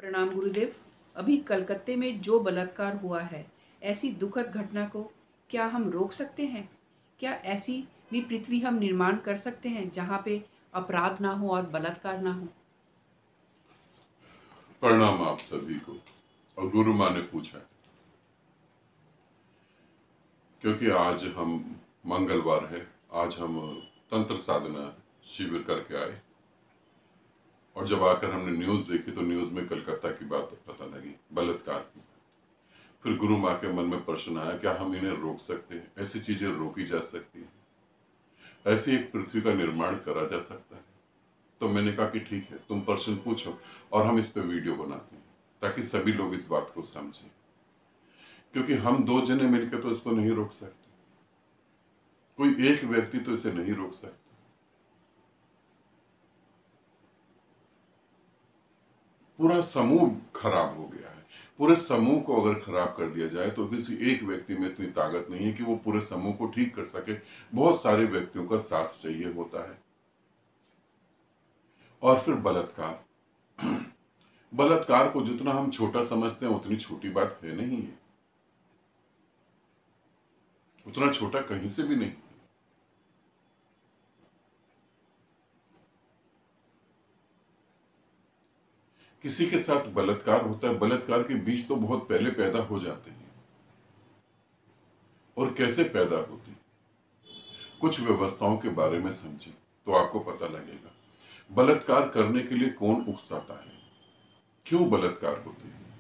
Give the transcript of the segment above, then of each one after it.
प्रणाम गुरुदेव। अभी कलकत्ते में जो बलात्कार हुआ है, ऐसी दुखद घटना को क्या हम रोक सकते हैं? क्या ऐसी भी पृथ्वी हम निर्माण कर सकते हैं जहाँ पे अपराध ना हो और बलात्कार ना हो? प्रणाम आप सभी को। और गुरु माँ ने पूछा क्योंकि आज हम मंगलवार है, आज हम तंत्र साधना शिविर करके आए और जब आकर हमने न्यूज देखी तो न्यूज में कलकत्ता की बात पता लगी, बलात्कार की। फिर गुरु माँ के मन में प्रश्न आया, क्या हम इन्हें रोक सकते हैं? ऐसी चीजें रोकी जा सकती है? ऐसी एक पृथ्वी का निर्माण करा जा सकता है? तो मैंने कहा कि ठीक है, तुम प्रश्न पूछो और हम इस पे वीडियो बनाते हैं ताकि सभी लोग इस बात को समझें, क्योंकि हम दो जने मिलकर तो इसको नहीं रोक सकते। कोई एक व्यक्ति तो इसे नहीं रोक सकता। पूरा समूह खराब हो गया है। पूरे समूह को अगर खराब कर दिया जाए तो किसी एक व्यक्ति में इतनी ताकत नहीं है कि वो पूरे समूह को ठीक कर सके। बहुत सारे व्यक्तियों का साथ चाहिए होता है। और फिर बलात्कार, बलात्कार को जितना हम छोटा समझते हैं उतनी छोटी बात है नहीं है, उतना छोटा कहीं से भी नहीं। किसी के साथ बलात्कार होता है, बलात्कार के बीज तो बहुत पहले पैदा हो जाते हैं। और कैसे पैदा होते हैं, कुछ व्यवस्थाओं के बारे में समझें तो आपको पता लगेगा। बलात्कार करने के लिए कौन उकसाता है, क्यों बलात्कार होते हैं,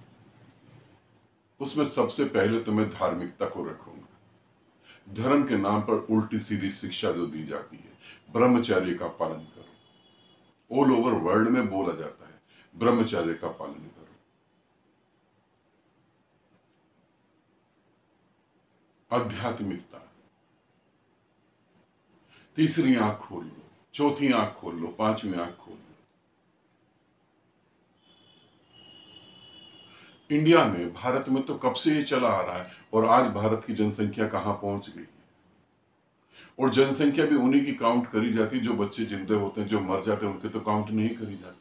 उसमें सबसे पहले तो मैं धार्मिकता को रखूंगा। धर्म के नाम पर उल्टी सीधी शिक्षा जो दी जाती है, ब्रह्मचर्य का पालन करो। ऑल ओवर वर्ल्ड में बोला जाता है ब्रह्मचर्य का पालन करो। आध्यात्मिकता, तीसरी आंख खोल लो, चौथी आंख खोल लो, पांचवी आंख खोल लो। इंडिया में, भारत में तो कब से ये चला आ रहा है और आज भारत की जनसंख्या कहां पहुंच गई। और जनसंख्या भी उन्हीं की काउंट करी जाती, जो बच्चे जिंदे होते हैं, जो मर जाते हैं उनके तो काउंट नहीं करी जाती।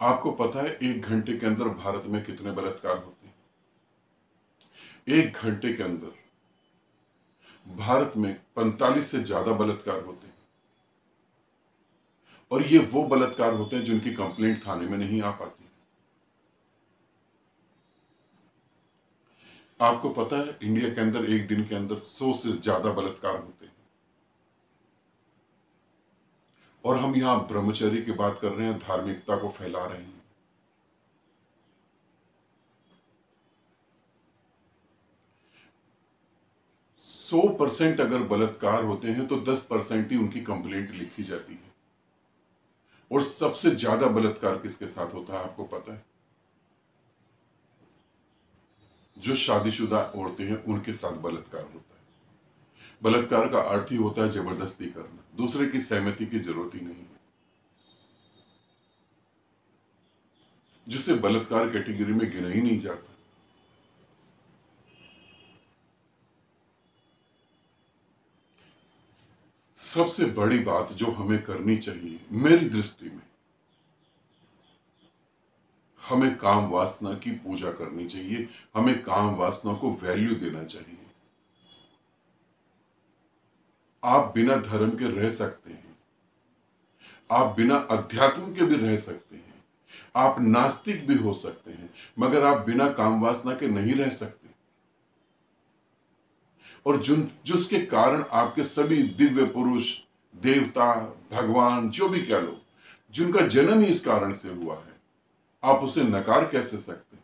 आपको पता है 1 घंटे के अंदर भारत में कितने बलात्कार होते हैं? 1 घंटे के अंदर भारत में 45 से ज्यादा बलात्कार होते हैं। और ये वो बलात्कार होते हैं जिनकी कंप्लेंट थाने में नहीं आ पाती। आपको पता है इंडिया के अंदर एक दिन के अंदर 100 से ज्यादा बलात्कार होते हैं। और हम यहां ब्रह्मचर्य की बात कर रहे हैं, धार्मिकता को फैला रहे हैं। 100% अगर बलात्कार होते हैं तो 10% ही उनकी कंप्लेंट लिखी जाती है। और सबसे ज्यादा बलात्कार किसके साथ होता है आपको पता है? जो शादीशुदा औरतें हैं उनके साथ बलात्कार होता है। बलात्कार का अर्थ ही होता है जबरदस्ती करना, दूसरे की सहमति की जरूरत ही नहीं है, जिसे बलात्कार कैटेगरी में गिना ही नहीं जाता। सबसे बड़ी बात जो हमें करनी चाहिए मेरी दृष्टि में, हमें काम वासना की पूजा करनी चाहिए। हमें काम वासना को वैल्यू देना चाहिए। आप बिना धर्म के रह सकते हैं, आप बिना अध्यात्म के भी रह सकते हैं, आप नास्तिक भी हो सकते हैं, मगर आप बिना काम वासना के नहीं रह सकते। और जिसके कारण आपके सभी दिव्य पुरुष, देवता, भगवान, जो भी कह लो, जिनका जन्म ही इस कारण से हुआ है, आप उसे नकार कैसे सकते हैं?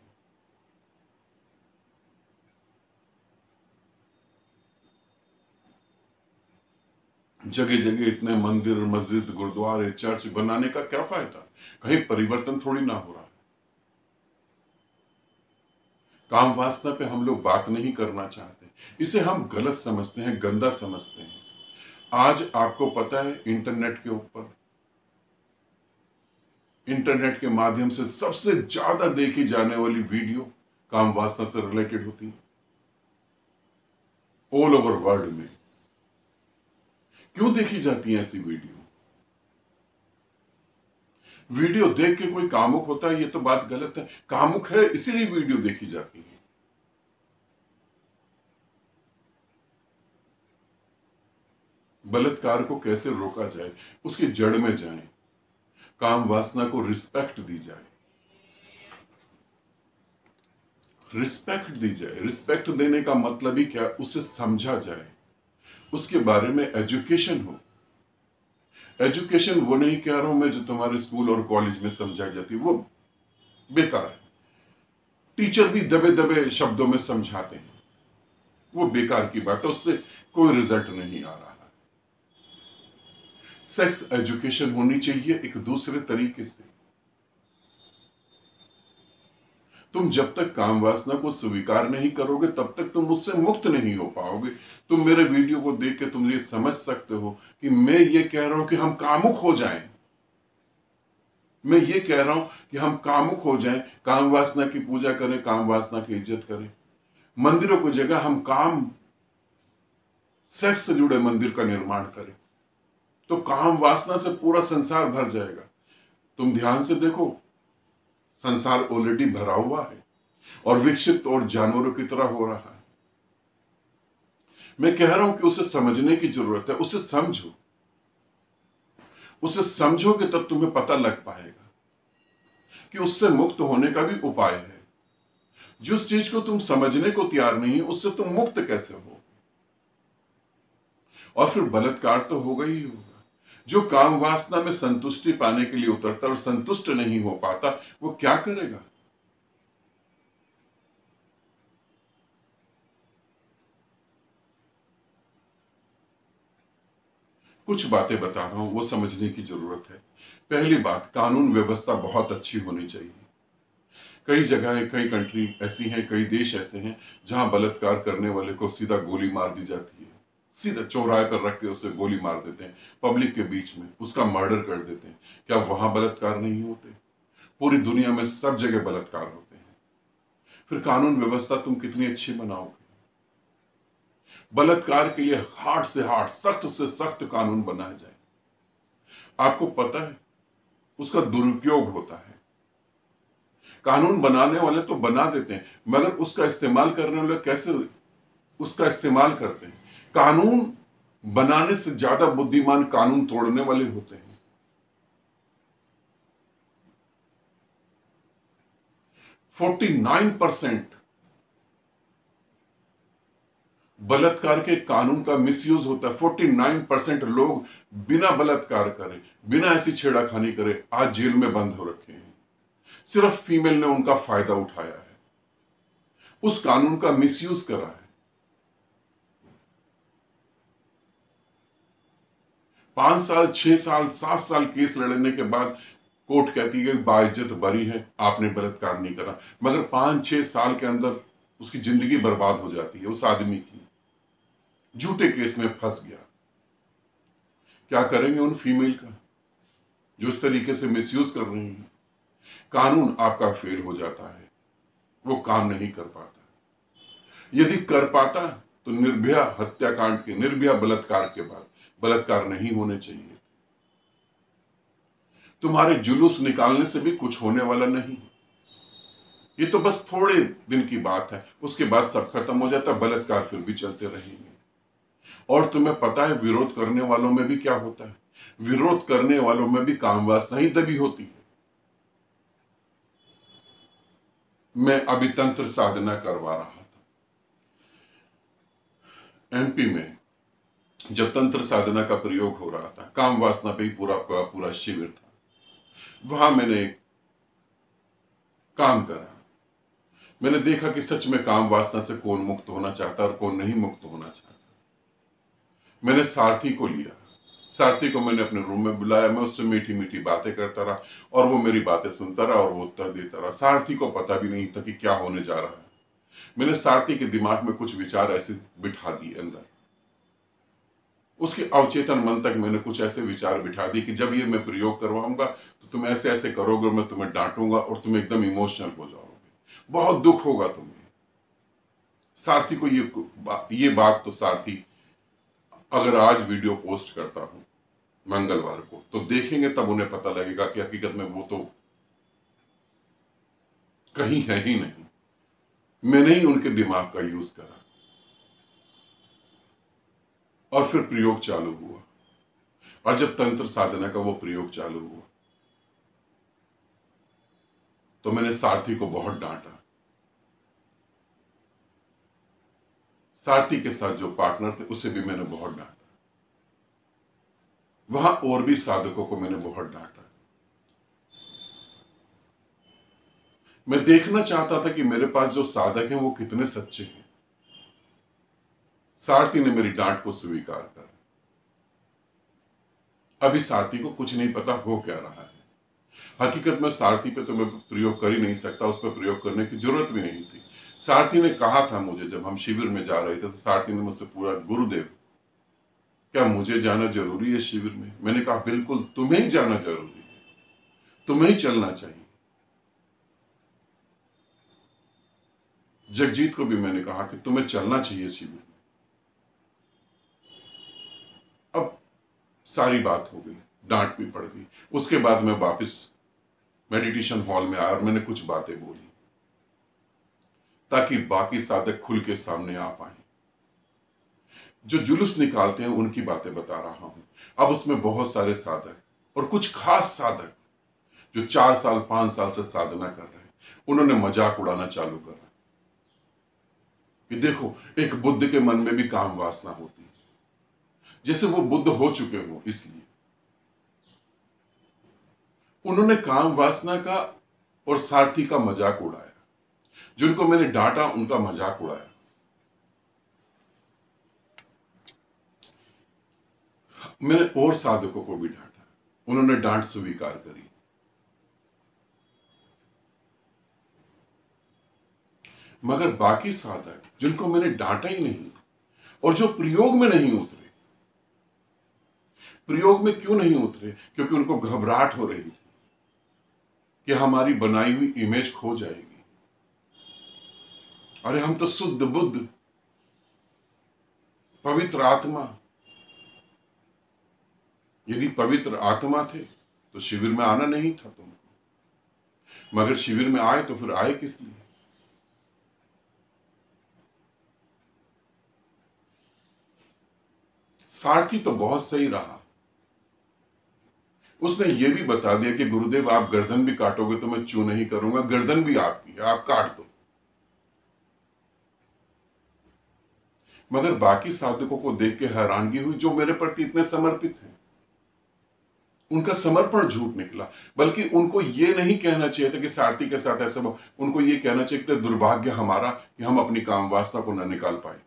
जगह जगह इतने मंदिर, मस्जिद, गुरुद्वारे, चर्च बनाने का क्या फायदा? कहीं परिवर्तन थोड़ी ना हो रहा है। काम वासना पे हम लोग बात नहीं करना चाहते, इसे हम गलत समझते हैं, गंदा समझते हैं। आज आपको पता है इंटरनेट के माध्यम से सबसे ज्यादा देखी जाने वाली वीडियो काम वासना से रिलेटेड होती है ऑल ओवर वर्ल्ड में। क्यों देखी जाती है ऐसी वीडियो? वीडियो देख के कोई कामुक होता है, ये तो बात गलत है। कामुक है इसीलिए वीडियो देखी जाती है। बलात्कार को कैसे रोका जाए, उसकी जड़ में जाएं, काम वासना को रिस्पेक्ट दी जाए, रिस्पेक्ट दी जाए। रिस्पेक्ट देने का मतलब ही क्या, उसे समझा जाए, उसके बारे में एजुकेशन हो। एजुकेशन वो नहीं कह रहा हूं मैं जो तुम्हारे स्कूल और कॉलेज में समझाई जाती है, वो बेकार है। टीचर भी दबे दबे शब्दों में समझाते हैं, वो बेकार की बात है, उससे कोई रिजल्ट नहीं आ रहा है। सेक्स एजुकेशन होनी चाहिए एक दूसरे तरीके से। तुम जब तक काम वासना को स्वीकार नहीं करोगे तब तक तुम उससे मुक्त नहीं हो पाओगे। तुम मेरे वीडियो को देख के तुम ये समझ सकते हो कि मैं ये कह रहा हूं कि हम कामुक हो जाएं। मैं ये कह रहा हूं कि हम कामुक हो जाएं, काम वासना की पूजा करें, काम वासना की इज्जत करें। मंदिरों की जगह हम काम सेक्स से जुड़े मंदिर का निर्माण करें, तो काम वासना से पूरा संसार भर जाएगा। तुम ध्यान से देखो, संसार ऑलरेडी भरा हुआ है और विकसित और जानवरों की तरह हो रहा है। मैं कह रहा हूं कि उसे समझने की जरूरत है। उसे समझो, उसे समझोगे तब तुम्हें पता लग पाएगा कि उससे मुक्त होने का भी उपाय है। जिस चीज को तुम समझने को तैयार नहीं है उससे तुम मुक्त कैसे हो। और फिर बलात्कार तो होगा ही होगा। जो काम वासना में संतुष्टि पाने के लिए उतरता और संतुष्ट नहीं हो पाता, वो क्या करेगा। कुछ बातें बता रहा हूं, वो समझने की जरूरत है। पहली बात, कानून व्यवस्था बहुत अच्छी होनी चाहिए। कई जगह, कई कंट्री ऐसी हैं, कई देश ऐसे हैं जहां बलात्कार करने वाले को सीधा गोली मार दी जाती है। सीधा चौराहे पर रख के उसे गोली मार देते हैं, पब्लिक के बीच में उसका मर्डर कर देते हैं। क्या वहां बलात्कार नहीं होते? पूरी दुनिया में सब जगह बलात्कार होते हैं। फिर कानून व्यवस्था तुम कितनी अच्छी बनाओगे। बलात्कार के लिए हार्ड से हार्ड, सख्त से सख्त कानून बनाया जाए। आपको पता है उसका दुरुपयोग होता है। कानून बनाने वाले तो बना देते हैं, मगर उसका इस्तेमाल करने वाले कैसे उसका इस्तेमाल करते हैं। कानून बनाने से ज्यादा बुद्धिमान कानून तोड़ने वाले होते हैं। 49% बलात्कार के कानून का मिसयूज होता है। 49% लोग बिना बलात्कार करे, बिना ऐसी छेड़ाखानी करे आज जेल में बंद हो रखे हैं। सिर्फ फीमेल ने उनका फायदा उठाया है, उस कानून का मिसयूज करा है। 5 साल, 6 साल, 7 साल केस लड़ने के बाद कोर्ट कहती है बाइज्जत बरी है, आपने बलात्कार नहीं करा। मगर 5-6 साल के अंदर उसकी जिंदगी बर्बाद हो जाती है। उस आदमी की झूठे केस में फंस गया। क्या करेंगे उन फीमेल का जो इस तरीके से मिसयूज कर रही है। कानून आपका फेल हो जाता है, वो काम नहीं कर पाता। यदि कर पाता तो निर्भया हत्याकांड के, निर्भया बलात्कार के बाद बलात्कार नहीं होने चाहिए। तुम्हारे जुलूस निकालने से भी कुछ होने वाला नहीं। ये तो बस थोड़े दिन की बात है, उसके बाद सब खत्म हो जाता, बलात्कार फिर भी चलते रहेंगे। और तुम्हें पता है विरोध करने वालों में भी क्या होता है। विरोध करने वालों में भी काम वासना ही दबी होती है। मैं अभी तंत्र साधना करवा रहा था एमपी में। जब तंत्र साधना का प्रयोग हो रहा था, काम वासना पे ही पूरा पूरा शिविर था, वहां मैंने काम करा। मैंने देखा कि सच में काम वासना से कौन मुक्त होना चाहता और कौन नहीं मुक्त होना चाहता। मैंने सारथी को लिया, सारथी को मैंने अपने रूम में बुलाया। मैं उससे मीठी मीठी बातें करता रहा और वो मेरी बातें सुनता रहा और वो उत्तर देता रहा। सारथी को पता भी नहीं था कि क्या होने जा रहा है। मैंने सारथी के दिमाग में कुछ विचार ऐसे बिठा दिए अंदर, उसके अवचेतन मन तक मैंने कुछ ऐसे विचार बिठा दिए कि जब ये मैं प्रयोग करवाऊंगा तो तुम ऐसे ऐसे करोगे, मैं तुम्हें डांटूंगा और तुम एकदम इमोशनल हो जाओगे, बहुत दुख होगा तुम्हें। सारथी को ये बात तो सारथी, अगर आज वीडियो पोस्ट करता हूं मंगलवार को, तो देखेंगे तब उन्हें पता लगेगा कि हकीकत में वो तो कहीं है ही नहीं। मैंने ही उनके दिमाग का यूज करा और फिर प्रयोग चालू हुआ। और जब तंत्र साधना का वो प्रयोग चालू हुआ तो मैंने सारथी को बहुत डांटा। सारथी के साथ जो पार्टनर थे उसे भी मैंने बहुत डांटा। वहां और भी साधकों को मैंने बहुत डांटा। मैं देखना चाहता था कि मेरे पास जो साधक हैं वो कितने सच्चे हैं। सारथी ने मेरी डांट को स्वीकार करा। अभी सारथी को कुछ नहीं पता हो क्या रहा है। हकीकत में सारथी पे तो मैं प्रयोग कर ही नहीं सकता, उस पर प्रयोग करने की जरूरत भी नहीं थी। सारथी ने कहा था मुझे, जब हम शिविर में जा रहे थे तो सारथी ने मुझसे पूरा, गुरुदेव क्या मुझे जाना जरूरी है शिविर में? मैंने कहा बिल्कुल, तुम्हें ही जाना जरूरी है, तुम्हें ही चलना चाहिए। जगजीत को भी मैंने कहा कि तुम्हें चलना चाहिए शिविर में। अब सारी बात हो गई, डांट भी पड़ गई। उसके बाद मैं वापस मेडिटेशन हॉल में आया और मैंने कुछ बातें बोली ताकि बाकी साधक खुल के सामने आ पाए। जो जुलूस निकालते हैं उनकी बातें बता रहा हूं। अब उसमें बहुत सारे साधक और कुछ खास साधक जो 4 साल 5 साल से साधना कर रहे हैं, उन्होंने मजाक उड़ाना चालू करा कि देखो, एक बुद्ध के मन में भी काम वासना होती है, जैसे वो बुद्ध हो चुके हो। इसलिए उन्होंने काम वासना का और सारथी का मजाक उड़ाया। जिनको मैंने डांटा उनका मजाक उड़ाया। मैंने और साधकों को भी डांटा, उन्होंने डांट स्वीकार करी। मगर बाकी साधक जिनको मैंने डांटा ही नहीं और जो प्रयोग में नहीं उतरे, प्रयोग में क्यों नहीं उतरे? क्योंकि उनको घबराहट हो रही थी कि हमारी बनाई हुई इमेज खो जाएगी। अरे हम तो शुद्ध बुद्ध, पवित्र आत्मा। यदि पवित्र आत्मा थे तो शिविर में आना नहीं था तुमको। मगर शिविर में आए तो फिर आए किस लिए? सारथी तो बहुत सही रहा। उसने ये भी बता दिया कि गुरुदेव आप गर्दन भी काटोगे तो मैं चू नहीं करूंगा, गर्दन भी आपकी है, आप काट दो। मगर बाकी साधकों को देख के हैरानगी हुई जो मेरे प्रति इतने समर्पित हैं। उनका समर्पण झूठ निकला। बल्कि उनको ये नहीं कहना चाहिए था कि सारथी के साथ ऐसा, उनको ये कहना चाहिए कि दुर्भाग्य हमारा कि हम अपनी काम वासना को न निकाल पाए।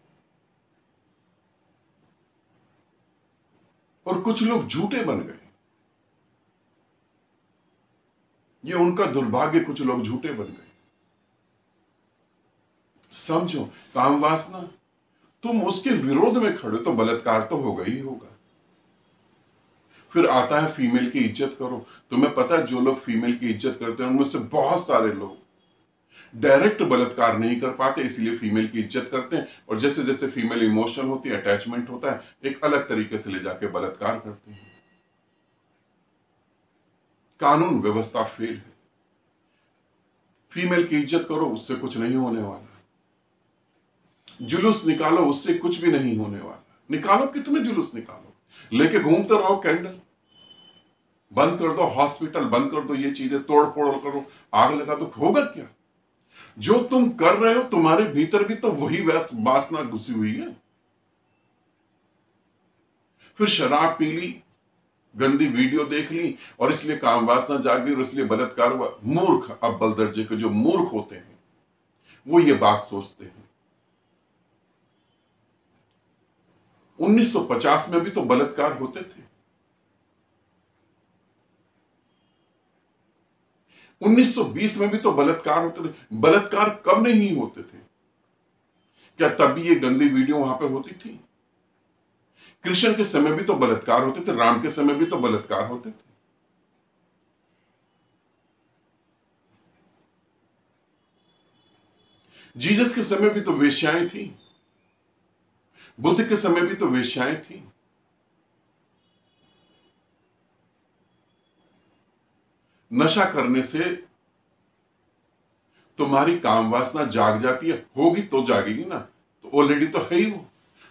और कुछ लोग झूठे बन गए, ये उनका दुर्भाग्य, कुछ लोग झूठे बन गए। समझो, काम वासना, तुम उसके विरोध में खड़े तो बलात्कार तो होगा ही होगा। फिर आता है फीमेल की इज्जत करो। तुम्हें पता है जो लोग फीमेल की इज्जत करते हैं उनमें से बहुत सारे लोग डायरेक्ट बलात्कार नहीं कर पाते, इसलिए फीमेल की इज्जत करते हैं। और जैसे जैसे फीमेल इमोशनल होती है, अटैचमेंट होता है, एक अलग तरीके से ले जाके बलात्कार करते हैं। कानून व्यवस्था फेल है। फीमेल की इज्जत करो, उससे कुछ नहीं होने वाला। जुलूस निकालो, उससे कुछ भी नहीं होने वाला। निकालो, कितने जुलूस निकालो, लेके घूमते रहो कैंडल। बंद कर दो हॉस्पिटल, बंद कर दो ये चीजें, तोड़ फोड़ करो, आग लगा दो, होगा क्या? जो तुम कर रहे हो तुम्हारे भीतर भी तो वही वासना घुसी हुई है। फिर शराब पी ली, गंदी वीडियो देख ली और इसलिए काम वासना जाग गई और इसलिए बलात्कार हुआ। मूर्ख, अव्वल दर्जे के जो मूर्ख होते हैं वो ये बात सोचते हैं। 1950 में भी तो बलात्कार होते थे। 1920 में भी तो बलात्कार होते थे। बलात्कार कब नहीं होते थे? क्या तब भी ये गंदी वीडियो वहां पे होती थी? कृष्ण के समय भी तो बलात्कार होते थे, राम के समय भी तो बलात्कार होते थे। जीसस के समय भी तो वेश्याएं थी, बुद्ध के समय भी तो वेश्याएं थी। नशा करने से तुम्हारी काम वासना जाग जाती है, होगी तो जागेगी ना, तो ऑलरेडी तो है ही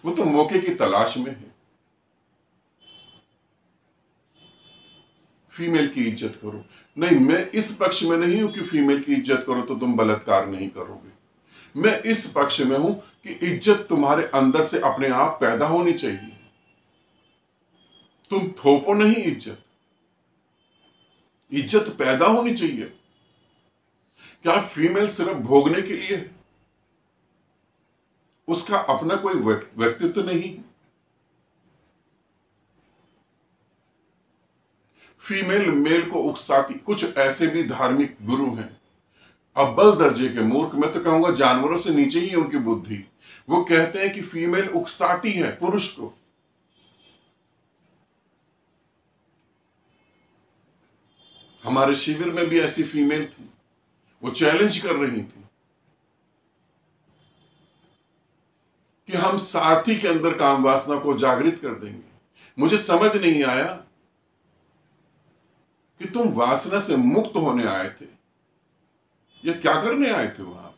वो तो मौके की तलाश में है। फीमेल की इज्जत करो। नहीं, मैं इस पक्ष में नहीं हूं कि फीमेल की इज्जत करो तो तुम बलात्कार नहीं करोगे। मैं इस पक्ष में हूं कि इज्जत तुम्हारे अंदर से अपने आप पैदा होनी चाहिए। तुम थोपो नहीं, इज्जत पैदा होनी चाहिए। क्या फीमेल सिर्फ भोगने के लिए? उसका अपना कोई व्यक्तित्व नहीं। फीमेल मेल को उकसाती। कुछ ऐसे भी धार्मिक गुरु हैं, अव्वल दर्जे के मूर्ख, मैं तो कहूंगा जानवरों से नीचे ही उनकी बुद्धि। वो कहते हैं कि फीमेल उकसाती है पुरुष को। हमारे शिविर में भी ऐसी फीमेल थी, वो चैलेंज कर रही थी कि हम सारथी के अंदर काम वासना को जागृत कर देंगे। मुझे समझ नहीं आया कि तुम वासना से मुक्त होने आए थे या क्या करने आए थे वहां पर।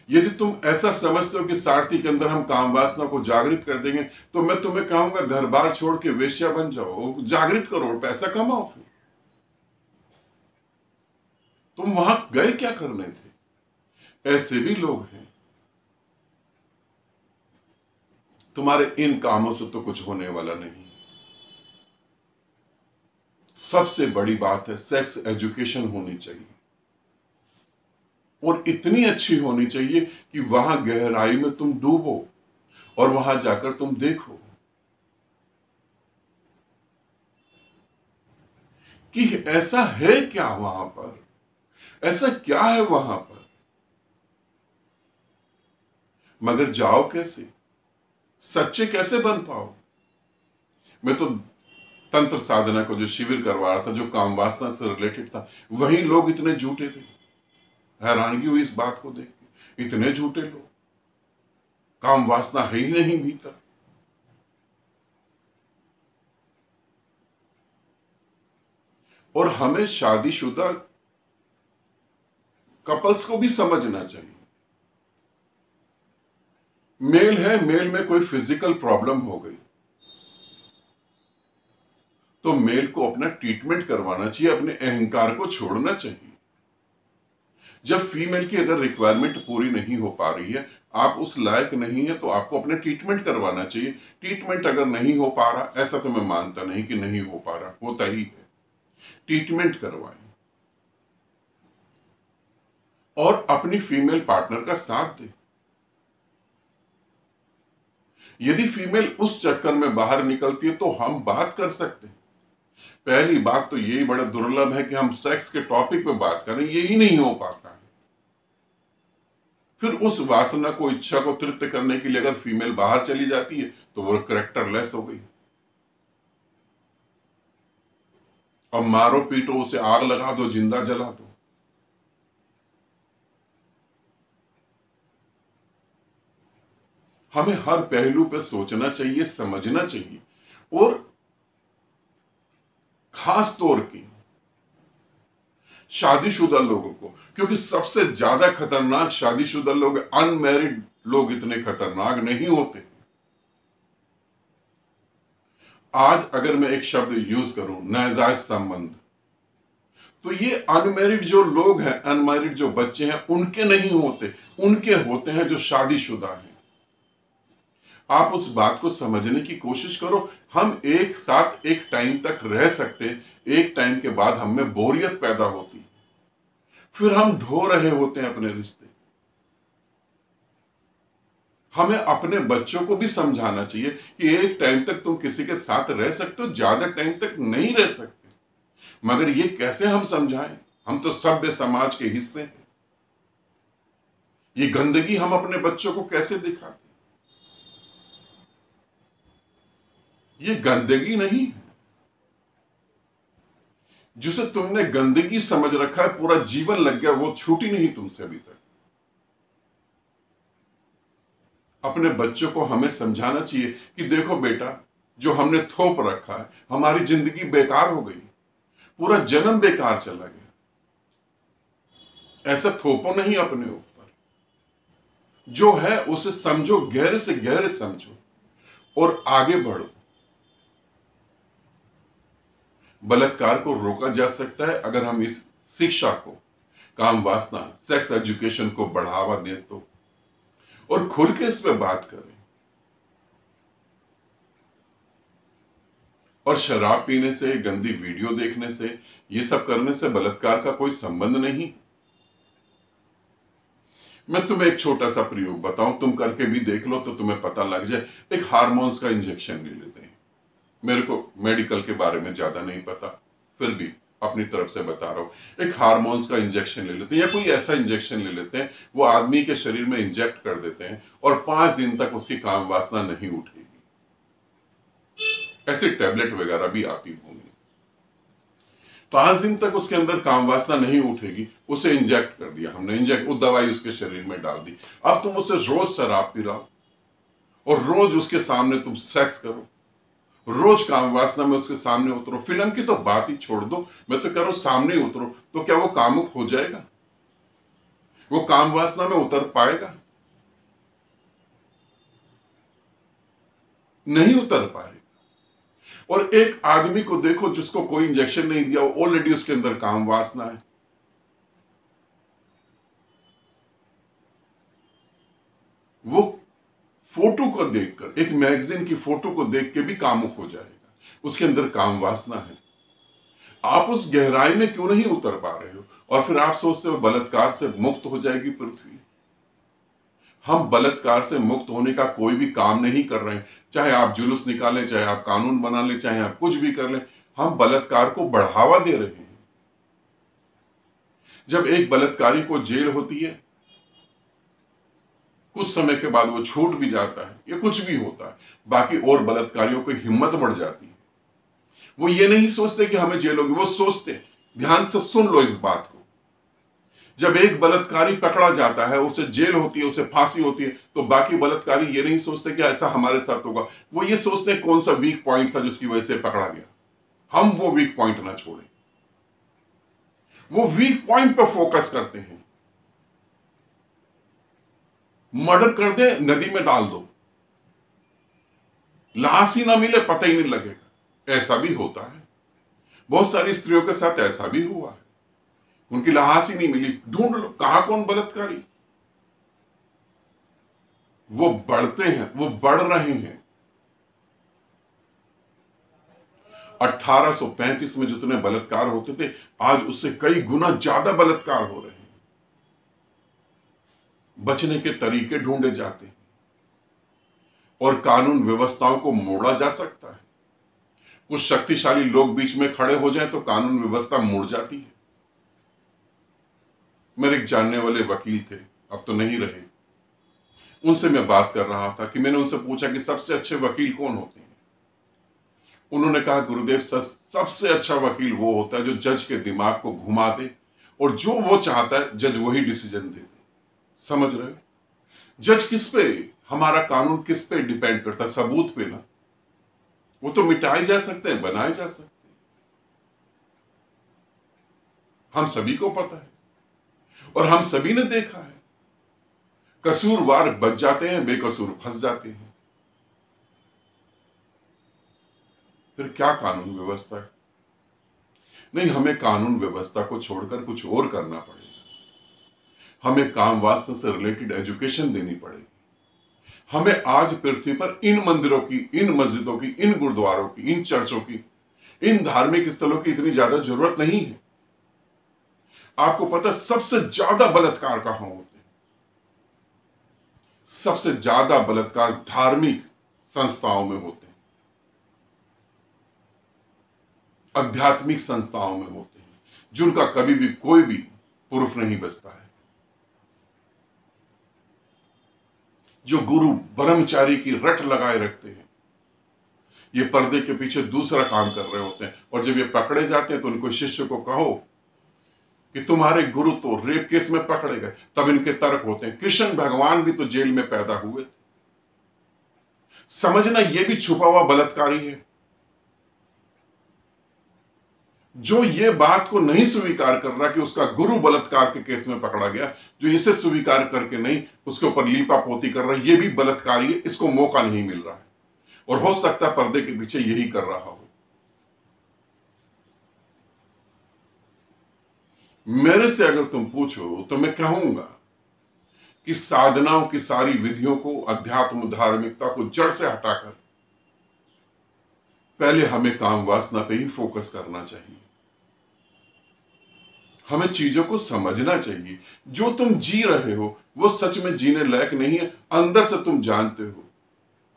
यदि तुम ऐसा समझते हो कि सारथी के अंदर हम काम वासना को जागृत कर देंगे, तो मैं तुम्हें कहूंगा घर बार छोड़ के वेश्या बन जाओ, जागृत करो, पैसा कमाओ। फिर तुम वहां गए क्या करने थे? ऐसे भी लोग हैं। तुम्हारे इन कामों से तो कुछ होने वाला नहीं। सबसे बड़ी बात है, सेक्स एजुकेशन होनी चाहिए, और इतनी अच्छी होनी चाहिए कि वहां गहराई में तुम डूबो और वहां जाकर तुम देखो कि ऐसा है क्या वहां पर, ऐसा क्या है वहां पर। मगर जाओ कैसे, सच्चे कैसे बन पाओ? मैं तो तंत्र साधना को जो शिविर करवा रहा था, जो काम वासना से रिलेटेड था, वही लोग इतने झूठे थे। हैरानगी हुई इस बात को देख के, इतने झूठे लोग। काम वासना है ही नहीं भीतर। और हमें शादीशुदा कपल्स को भी समझना चाहिए। मेल है, मेल में कोई फिजिकल प्रॉब्लम हो गई तो मेल को अपना ट्रीटमेंट करवाना चाहिए, अपने अहंकार को छोड़ना चाहिए। जब फीमेल की अगर रिक्वायरमेंट पूरी नहीं हो पा रही है, आप उस लायक नहीं है, तो आपको अपने ट्रीटमेंट करवाना चाहिए। ट्रीटमेंट अगर नहीं हो पा रहा, ऐसा तो मैं मानता नहीं कि नहीं हो पा रहा, होता ही है। ट्रीटमेंट करवाएं और अपनी फीमेल पार्टनर का साथ दें। यदि फीमेल उस चक्कर में बाहर निकलती है तो हम बात कर सकते हैं। पहली बात तो यही बड़ा दुर्लभ है कि हम सेक्स के टॉपिक पे बात करें, यही नहीं हो पाता है। फिर उस वासना को, इच्छा को तृप्त करने के लिए अगर फीमेल बाहर चली जाती है तो वो कैरेक्टरलेस हो गई। और मारो पीटो, उसे आग लगा दो, जिंदा जला दो। हमें हर पहलू पर सोचना चाहिए, समझना चाहिए। और खास तौर की शादीशुदा लोगों को, क्योंकि सबसे ज्यादा खतरनाक शादीशुदा लोग, अनमैरिड लोग इतने खतरनाक नहीं होते। आज अगर मैं एक शब्द यूज करूं, नाजायज संबंध, तो ये अनमैरिड जो लोग हैं, अनमैरिड जो बच्चे हैं, उनके नहीं होते, उनके होते हैं जो शादीशुदा हैं। आप उस बात को समझने की कोशिश करो। हम एक साथ एक टाइम तक रह सकते हैं, एक टाइम के बाद हम में बोरियत पैदा होती है, फिर हम ढो रहे होते हैं अपने रिश्ते। हमें अपने बच्चों को भी समझाना चाहिए कि एक टाइम तक तुम किसी के साथ रह सकते हो, ज्यादा टाइम तक नहीं रह सकते। मगर ये कैसे हम समझाएं? हम तो सभ्य समाज के हिस्से हैं। ये गंदगी हम अपने बच्चों को कैसे दिखाते? ये गंदगी नहीं है। जिसे तुमने गंदगी समझ रखा है, पूरा जीवन लग गया, वो छूटी नहीं तुमसे अभी तक। अपने बच्चों को हमें समझाना चाहिए कि देखो बेटा, जो हमने थोप रखा है, हमारी जिंदगी बेकार हो गई, पूरा जन्म बेकार चला गया। ऐसा थोपो नहीं अपने ऊपर, जो है उसे समझो, गहरे से गहरे समझो और आगे बढ़ो। बलात्कार को रोका जा सकता है अगर हम इस शिक्षा को, काम वासना, सेक्स एजुकेशन को बढ़ावा दें तो, और खुल के इस पे बात करें। और शराब पीने से, गंदी वीडियो देखने से, ये सब करने से बलात्कार का कोई संबंध नहीं। मैं तुम्हें एक छोटा सा प्रयोग बताऊं, तुम करके भी देख लो तो तुम्हें पता लग जाए। एक हार्मोन्स का इंजेक्शन ले लेते हैं। मेरे को मेडिकल के बारे में ज्यादा नहीं पता, फिर भी अपनी तरफ से बता रहा हूं। एक हार्मोन्स का इंजेक्शन ले लेते हैं, या कोई ऐसा इंजेक्शन ले लेते हैं, वो आदमी के शरीर में इंजेक्ट कर देते हैं और 5 दिन तक उसकी काम वासना नहीं उठेगी। ऐसी टैबलेट वगैरह भी आती होंगी। 5 दिन तक उसके अंदर काम वासना नहीं उठेगी, उसे इंजेक्ट कर दिया हमने, वो दवाई उसके शरीर में डाल दी। अब तुम उसे रोज शराब पिलाओ और रोज उसके सामने तुम सेक्स करो, रोज काम वासना में उसके सामने उतरो। फिल्म की तो बात ही छोड़ दो, मैं तो कह रहा हूं सामने उतरो, तो क्या वो कामुक हो जाएगा? वो काम वासना में उतर पाएगा? नहीं उतर पाएगा। और एक आदमी को देखो जिसको कोई इंजेक्शन नहीं दिया, ऑलरेडी उसके अंदर काम वासना है। वो फोटो को देखकर, एक मैगजीन की फोटो को देख के भी कामुक हो जाएगा, उसके अंदर काम वासना है। आप उस गहराई में क्यों नहीं उतर पा रहे हो? और फिर आप सोचते हो बलात्कार से मुक्त हो जाएगी पृथ्वी। हम बलात्कार से मुक्त होने का कोई भी काम नहीं कर रहे हैं। चाहे आप जुलूस निकालें, चाहे आप कानून बना लें, चाहे आप कुछ भी कर लें, हम बलात्कार को बढ़ावा दे रहे हैं। जब एक बलात्कारी को जेल होती है, कुछ समय के बाद वो छूट भी जाता है, या कुछ भी होता है, बाकी और बलात्कारियों की हिम्मत बढ़ जाती है। वो ये नहीं सोचते कि हमें जेल होगी, वो सोचते, ध्यान से सुन लो इस बात को, जब एक बलात्कारी पकड़ा जाता है, उसे जेल होती है, उसे फांसी होती है, तो बाकी बलात्कारी ये नहीं सोचते कि ऐसा हमारे साथ होगा। वो ये सोचते हैं कौन सा वीक पॉइंट था जिसकी वजह से पकड़ा गया, हम वो वीक पॉइंट ना छोड़ें। वो वीक पॉइंट पर फोकस करते हैं। मर्डर कर दे, नदी में डाल दो, लाश ही ना मिले, पता ही नहीं लगेगा। ऐसा भी होता है, बहुत सारी स्त्रियों के साथ ऐसा भी हुआ है, उनकी लाश ही नहीं मिली, ढूंढ लो कहां कौन बलात्कारी। वो बढ़ते हैं, वो बढ़ रहे हैं। 1835 में जितने बलात्कार होते थे, आज उससे कई गुना ज्यादा बलात्कार हो रहे हैं। बचने के तरीके ढूंढे जाते हैं और कानून व्यवस्थाओं को मोड़ा जा सकता है। कुछ शक्तिशाली लोग बीच में खड़े हो जाएं तो कानून व्यवस्था मुड़ जाती है। मेरे एक जानने वाले वकील थे, अब तो नहीं रहे। उनसे मैं बात कर रहा था कि मैंने उनसे पूछा कि सबसे अच्छे वकील कौन होते हैं। उन्होंने कहा, गुरुदेव सबसे अच्छा वकील वो होता है जो जज के दिमाग को घुमा दे और जो वो चाहता है जज वही डिसीजन दे दे। समझ रहे हो? जज किस पे, हमारा कानून किस पे डिपेंड करता है? सबूत पे ना। वो तो मिटाए जा सकते हैं, बनाए जा सकते हैं, हम सभी को पता है और हम सभी ने देखा है। कसूरवार बच जाते हैं, बेकसूर फंस जाते हैं। फिर क्या कानून व्यवस्था है? नहीं, हमें कानून व्यवस्था को छोड़कर कुछ और करना पड़ेगा। हमें काम वासना से रिलेटेड एजुकेशन देनी पड़ेगी। हमें आज पृथ्वी पर इन मंदिरों की, इन मस्जिदों की, इन गुरुद्वारों की, इन चर्चों की, इन धार्मिक स्थलों की इतनी ज्यादा जरूरत नहीं है। आपको पता है सबसे ज्यादा बलात्कार कहां होते हैं? सबसे ज्यादा बलात्कार धार्मिक संस्थाओं में होते हैं, आध्यात्मिक संस्थाओं में होते हैं, जिनका कभी भी कोई भी प्रूफ नहीं बचता है। जो गुरु ब्रह्मचारी की रट लगाए रखते हैं, ये पर्दे के पीछे दूसरा काम कर रहे होते हैं, और जब ये पकड़े जाते हैं तो उनको शिष्य को कहो कि तुम्हारे गुरु तो रेप केस में पकड़े गए, तब इनके तर्क होते हैं कृष्ण भगवान भी तो जेल में पैदा हुए थे। समझना यह भी छुपा हुआ बलात्कारी है। जो ये बात को नहीं स्वीकार कर रहा कि उसका गुरु बलात्कार के केस में पकड़ा गया, जो इसे स्वीकार करके नहीं उसके ऊपर लीपापोती कर रहा है, ये भी बलात्कारी है, इसको मौका नहीं मिल रहा है। और हो सकता है पर्दे के पीछे यही कर रहा हो। मेरे से अगर तुम पूछो तो मैं कहूंगा कि साधनाओं की सारी विधियों को, अध्यात्म धार्मिकता को जड़ से हटाकर पहले हमें काम वासना पे ही फोकस करना चाहिए। हमें चीजों को समझना चाहिए। जो तुम जी रहे हो वो सच में जीने लायक नहीं है, अंदर से तुम जानते हो।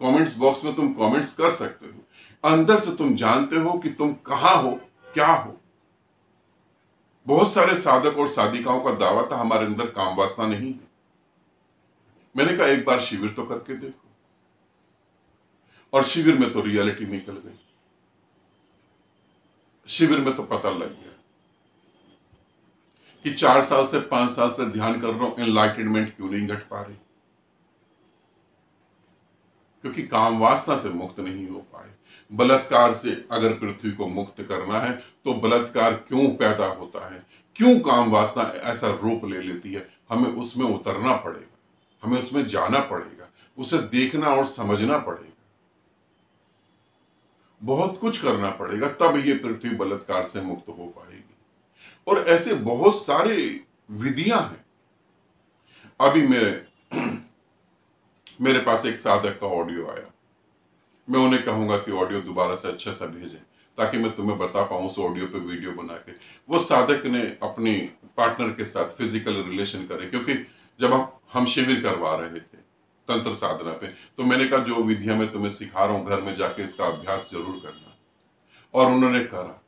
कमेंट्स बॉक्स में तुम कमेंट्स कर सकते हो, अंदर से तुम जानते हो कि तुम कहां हो, क्या हो। बहुत सारे साधक और साधिकाओं का दावा था हमारे अंदर काम वासना नहीं है। मैंने कहा एक बार शिविर तो करके देखो, और शिविर में तो रियलिटी निकल गई। शिविर में तो पता लग गया कि 4 साल से 5 साल से ध्यान कर रहा हूं, एनलाइटनमेंट क्यों नहीं घट पा रही, क्योंकि काम वासना से मुक्त नहीं हो पाए। बलात्कार से अगर पृथ्वी को मुक्त करना है तो बलात्कार क्यों पैदा होता है, क्यों काम वासना ऐसा रूप ले लेती है, हमें उसमें उतरना पड़ेगा, हमें उसमें जाना पड़ेगा, उसे देखना और समझना पड़ेगा, बहुत कुछ करना पड़ेगा, तब ये पृथ्वी बलात्कार से मुक्त हो पाएगी। और ऐसे बहुत सारे विधियां हैं। अभी मेरे पास एक साधक का ऑडियो आया, मैं उन्हें कहूंगा कि ऑडियो दोबारा से अच्छा सा भेजें ताकि मैं तुम्हें बता पाऊं उस ऑडियो पे वीडियो बना के। वो साधक ने अपनी पार्टनर के साथ फिजिकल रिलेशन करे, क्योंकि जब हम शिविर करवा रहे थे तंत्र साधना पे, तो मैंने कहा जो विधियां मैं तुम्हें सिखा रहा हूं घर में जाके इसका अभ्यास जरूर करना, और उन्होंने करा।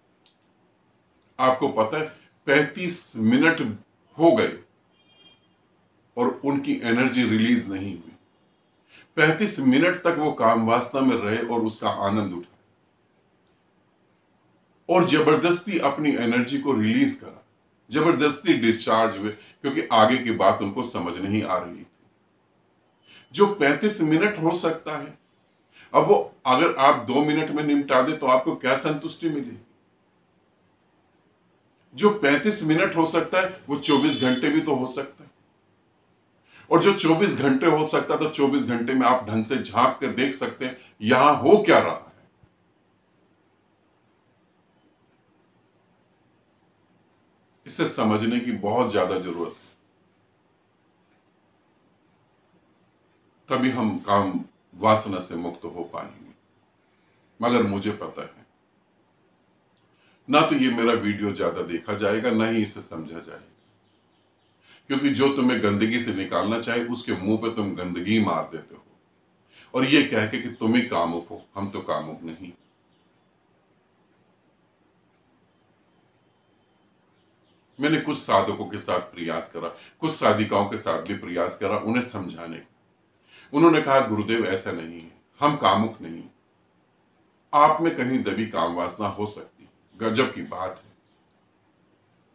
आपको पता है 35 मिनट हो गए और उनकी एनर्जी रिलीज नहीं हुई। 35 मिनट तक वो काम वासना में रहे और उसका आनंद उठाए, और जबरदस्ती अपनी एनर्जी को रिलीज करा, जबरदस्ती डिस्चार्ज हुए, क्योंकि आगे की बात उनको समझ नहीं आ रही थी। जो 35 मिनट हो सकता है, अब वो अगर आप 2 मिनट में निपटा दे तो आपको क्या संतुष्टि मिलेगी। जो 35 मिनट हो सकता है वो 24 घंटे भी तो हो सकता है, और जो 24 घंटे हो सकता है तो 24 घंटे में आप ढंग से झांक के देख सकते हैं यहां हो क्या रहा है। इसे समझने की बहुत ज्यादा जरूरत है, तभी हम काम वासना से मुक्त हो पाएंगे। मगर मुझे पता है ना तो ये मेरा वीडियो ज्यादा देखा जाएगा, ना ही इसे समझा जाएगा, क्योंकि जो तुम्हें गंदगी से निकालना चाहे उसके मुंह पे तुम गंदगी मार देते हो, और ये कह के कि तुम ही कामुक हो, हम तो कामुक नहीं। मैंने कुछ साधकों के साथ प्रयास करा, कुछ साधिकाओं के साथ भी प्रयास करा उन्हें समझाने का। उन्होंने कहा गुरुदेव ऐसा नहीं है, हम कामुक नहीं, आप में कहीं दबी काम वासना हो सकती। गजब की बात है।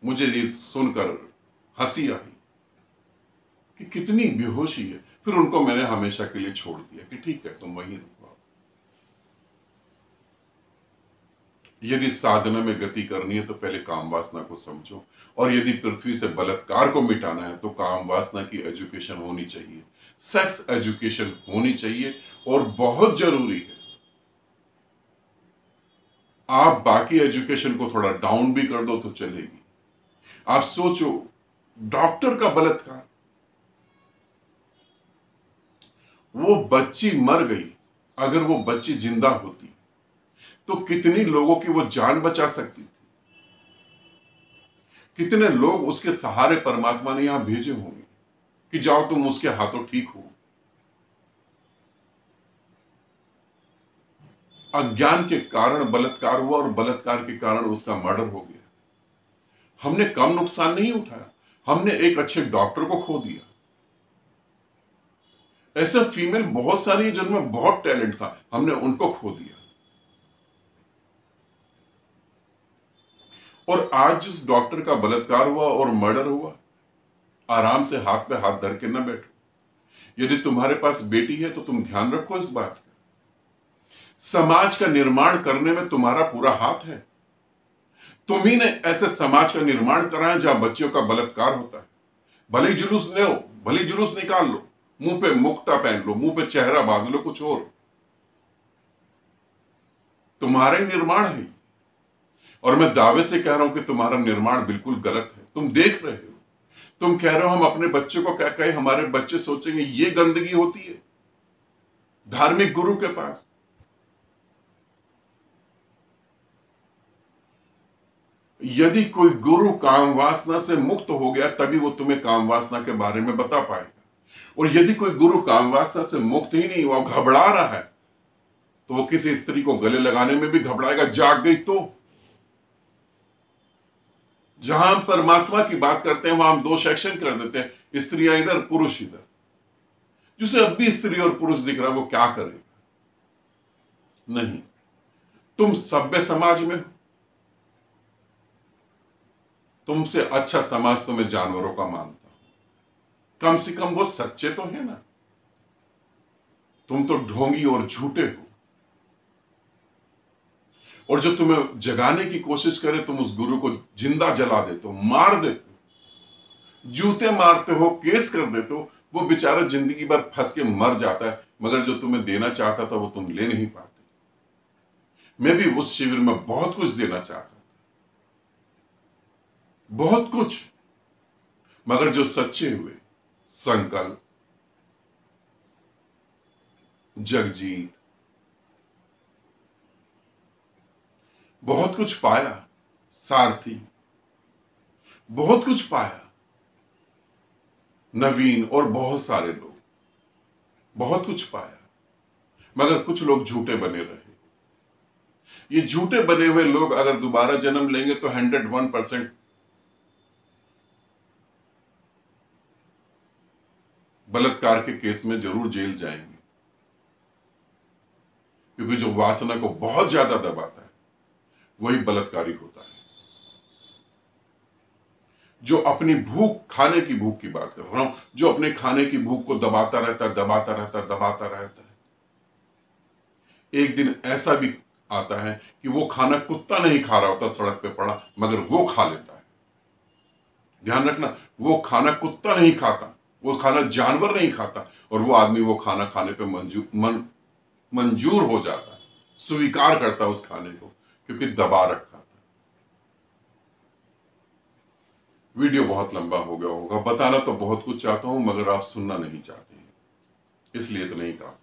मुझे ये सुनकर हंसी आई कि कितनी बेहोशी है। फिर उनको मैंने हमेशा के लिए छोड़ दिया कि ठीक है तुम वहीं रुको। यदि साधना में गति करनी है तो पहले काम वासना को समझो, और यदि पृथ्वी से बलात्कार को मिटाना है तो काम वासना की एजुकेशन होनी चाहिए, सेक्स एजुकेशन होनी चाहिए, और बहुत जरूरी है आप बाकी एजुकेशन को थोड़ा डाउन भी कर दो तो चलेगी। आप सोचो डॉक्टर का बलात्कार, वो बच्ची मर गई, अगर वो बच्ची जिंदा होती तो कितनी लोगों की वो जान बचा सकती थी, कितने लोग उसके सहारे परमात्मा ने यहां भेजे होंगे कि जाओ तुम उसके हाथों ठीक हो। अज्ञान के कारण बलात्कार हुआ और बलात्कार के कारण उसका मर्डर हो गया। हमने कम नुकसान नहीं उठाया, हमने एक अच्छे डॉक्टर को खो दिया। ऐसे फीमेल बहुत सारी है जिनमें बहुत टैलेंट था, हमने उनको खो दिया। और आज जिस डॉक्टर का बलात्कार हुआ और मर्डर हुआ, आराम से हाथ पे हाथ धर के न बैठो। यदि तुम्हारे पास बेटी है तो तुम ध्यान रखो इस बात का समाज का निर्माण करने में तुम्हारा पूरा हाथ है। तुम ही ने ऐसे समाज का निर्माण करा है जहां बच्चियों का बलात्कार होता है। भले ही जुलूस ले, भले ही जुलूस निकाल लो, मुंह पे मुक्ता पहन लो, मुंह पे चेहरा बांध लो, कुछ और, तुम्हारा ही निर्माण है। और मैं दावे से कह रहा हूं कि तुम्हारा निर्माण बिल्कुल गलत है। तुम देख रहे हो, तुम कह रहे हो हम अपने बच्चे को क्या कहें, हमारे बच्चे सोचेंगे ये गंदगी होती है धार्मिक गुरु के पास। यदि कोई गुरु काम वासना से मुक्त हो गया तभी वो तुम्हें काम वासना के बारे में बता पाएगा। और यदि कोई गुरु काम वासना से मुक्त ही नहीं हुआ, घबरा रहा है, तो वो किसी स्त्री को गले लगाने में भी घबराएगा। जाग गई तो जहां हम परमात्मा की बात करते हैं वहां हम दो सेक्शन कर देते हैं, स्त्रियां इधर, पुरुष इधर। जिसे अब भी स्त्री और पुरुष दिख रहा है वो क्या करेगा? नहीं, तुम सभ्य समाज में हो। तुमसे अच्छा समाज तो मैं जानवरों का मानता हूं, कम से कम वो सच्चे तो है ना। तुम तो ढोंगी और झूठे हो, और जो तुम्हें जगाने की कोशिश करे तुम उस गुरु को जिंदा जला देते हो, मार देते हो, जूते मारते हो, केस कर देते हो। वो बेचारा जिंदगी भर फंस के मर जाता है, मगर जो तुम्हें देना चाहता था वो तुम ले नहीं पाते। मैं भी उस शिविर में बहुत कुछ देना चाहता था, बहुत कुछ, मगर जो सच्चे हुए, संकल्प, जगजीत, बहुत कुछ पाया, सारथी, बहुत कुछ पाया, नवीन और बहुत सारे लोग, बहुत कुछ पाया, मगर कुछ लोग झूठे बने रहे। ये झूठे बने हुए लोग अगर दोबारा जन्म लेंगे तो 101% बलात्कार के केस में जरूर जेल जाएंगे, क्योंकि जो वासना को बहुत ज्यादा दबाता है वही बलात्कारी होता है। जो अपनी भूख, खाने की भूख की बात कर रहा हूं, जो अपने खाने की भूख को दबाता रहता है, दबाता रहता है, दबाता रहता है, एक दिन ऐसा भी आता है कि वो खाना कुत्ता नहीं खा रहा होता सड़क पे पड़ा, मगर वो खा लेता है। ध्यान रखना, वो खाना कुत्ता नहीं खाता, वो खाना जानवर नहीं खाता, और वो आदमी वो खाना खाने पे मंजूर हो जाता है, स्वीकार करता है उस खाने को, क्योंकि दबा रखा था। वीडियो बहुत लंबा हो गया होगा, बताना तो बहुत कुछ चाहता हूं मगर आप सुनना नहीं चाहते हैं, इसलिए तो नहीं कहा।